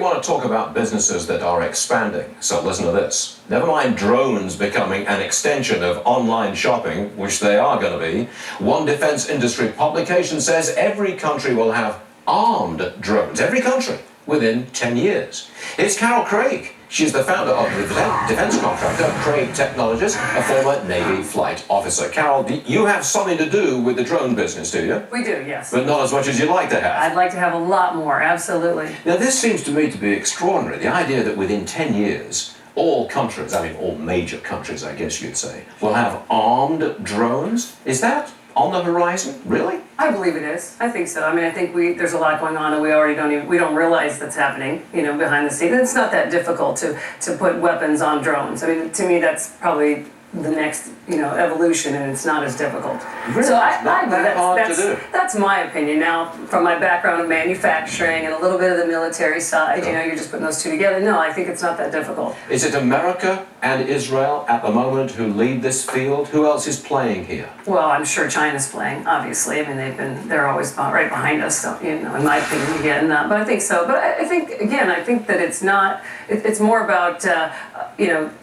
want to talk about businesses that are expanding, so listen to this. Never mind drones becoming an extension of online shopping, which they are going to be. One defense industry publication says every country will have armed drones, every country, within 10 years. It's Carol Craig. She's the founder of the defense contractor, Craig Technologies, a former Navy flight officer. Carol, you have something to do with the drone business, do you? We do, yes. But not as much as you'd like to have. I'd like to have a lot more, absolutely. Now, this seems to me to be extraordinary. The idea that within 10 years, all countries, I mean all major countries, I guess you'd say, will have armed drones. Is that on the horizon? Really? I believe it is. I think so. I mean, I think there's a lot going on, and we don't realize that's happening, behind the scenes. And it's not that difficult to put weapons on drones. I mean, to me, that's probably the next, evolution, and it's not as difficult. Really? So I that's my opinion. Now, from my background of manufacturing and a little bit of the military side, you're just putting those two together. No, I think it's not that difficult. Is it America and Israel at the moment who lead this field? Who else is playing here? Well, I'm sure China's playing, obviously. I mean, they're always right behind us, so, in my opinion, again. But I think so. But I think that it's not, it's more about,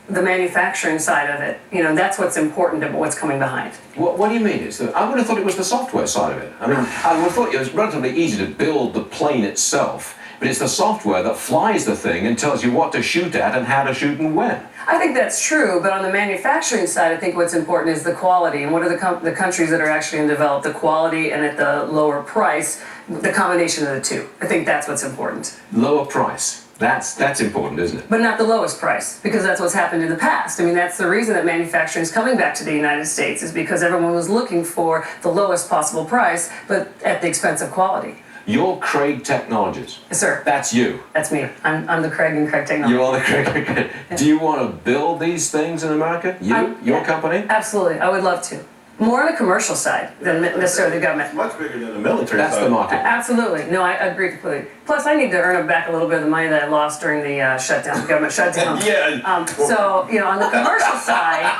the manufacturing side of it. That's what's important about what's coming behind. What do you mean? I would have thought it was the software side of it. I mean, I would have thought it was relatively easy to build the plane itself, but it's the software that flies the thing and tells you what to shoot at and how to shoot and when. I think that's true, but on the manufacturing side, I think what's important is the quality. And what are the countries that are actually going to develop the quality and at the lower price, the combination of the two. I think that's what's important. Lower price. That's important, isn't it? But not the lowest price, because that's what's happened in the past. I mean, that's the reason that manufacturing is coming back to the United States, is because everyone was looking for the lowest possible price, but at the expense of quality. You're Craig Technologies. Yes, sir. That's you. That's me. I'm the Craig and Craig Technologies. You are the Craig. Do you want to build these things in America? Your company? Absolutely. I would love to. More on the commercial side than necessarily the government. It's much bigger than the military That's side. the market. Absolutely. No, I agree completely. Plus, I need to earn back a little bit of the money that I lost during the shutdown, the government shutdown. Yeah. So, on the commercial side,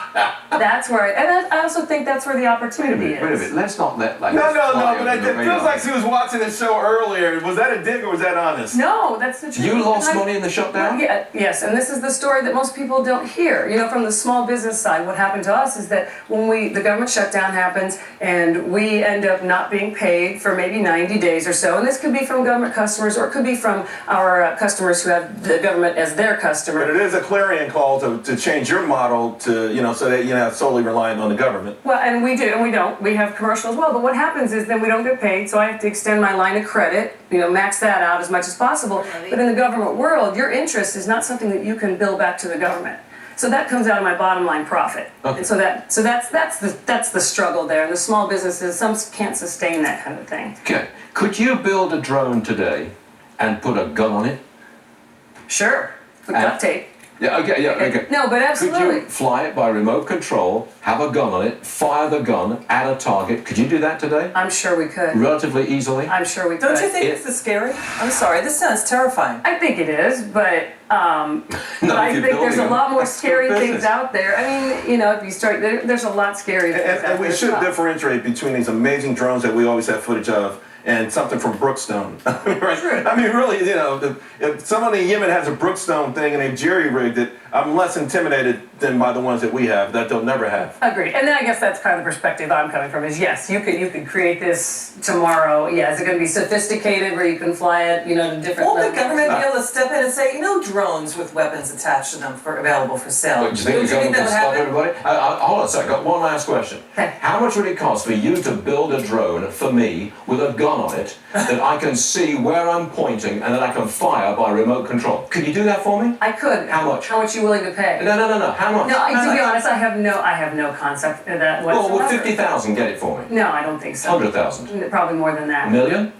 that's where, I also think that's where the opportunity is. Wait a minute. Let's not let No, but it feels like she was watching the show earlier. Was that a dig or was that honest? No, that's the truth. You lost money in the shutdown? Yes, and this is the story that most people don't hear. From the small business side, what happened to us is that when the government shutdown happens and we end up not being paid for maybe 90 days or so, and this could be from government customers or it could be from our customers who have the government as their customer. But it is a clarion call to change your model to, so that you're not solely reliant on the government. Well, and we do, and we don't. We have commercial as well, but what happens is then we don't get paid, so I have to extend my line of credit, max that out as much as possible. But in the government world, your interest is not something that you can bill back to the government. So that comes out of my bottom line profit. Okay. And so that's the struggle there. And the small businesses, some can't sustain that kind of thing. Okay. Could you build a drone today and put a gun on it? Sure. With duct tape. Yeah, okay. No, but absolutely. Could you fly it by remote control, have a gun on it, fire the gun at a target? Could you do that today? I'm sure we could. Relatively easily? I'm sure we could. Don't you think this is scary? I'm sorry, this sounds terrifying. I think it is, but I think there's a lot more scary things out there. I mean, if you start, there's a lot scarier things out there. And we should differentiate between these amazing drones that we always have footage of and something from Brookstone. Right? I mean, really, if someone in Yemen has a Brookstone thing and they've jerry-rigged it, I'm less intimidated than by the ones that we have, that they'll never have. Agreed. And then I guess that's kind of the perspective I'm coming from is, yes, you could create this tomorrow. Yeah, is it going to be sophisticated where you can fly it, to different Won't levels? the government be able to step in and say, drones with weapons attached to them available for sale? Do you think the government will stop everybody? Hold on a second, I've got one last question. Okay. How much would it cost for you to build a drone for me with a gun on it that I can see where I'm pointing and that I can fire by remote control? Could you do that for me? I could. How much? How much are you willing to pay? No. How much? No, to be honest, I have no concept of that whatsoever. Well, would 50,000 get it for me? No, I don't think so. 100,000? Probably more than that. $1 million?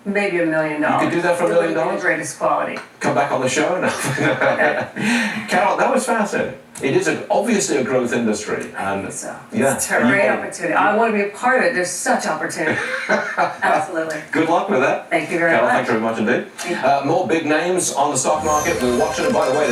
Maybe $1 million. You could do that for $1 million? The greatest quality. Come back on the show? No. Carol, that was fascinating. It is obviously a growth industry. And so. Yeah, it's a great opportunity. I want to be a part of it. There's such opportunity. Absolutely. Good luck with that. Thank you very Carol, much. thank you very much indeed. More big names on the stock market. We're watching, by the way,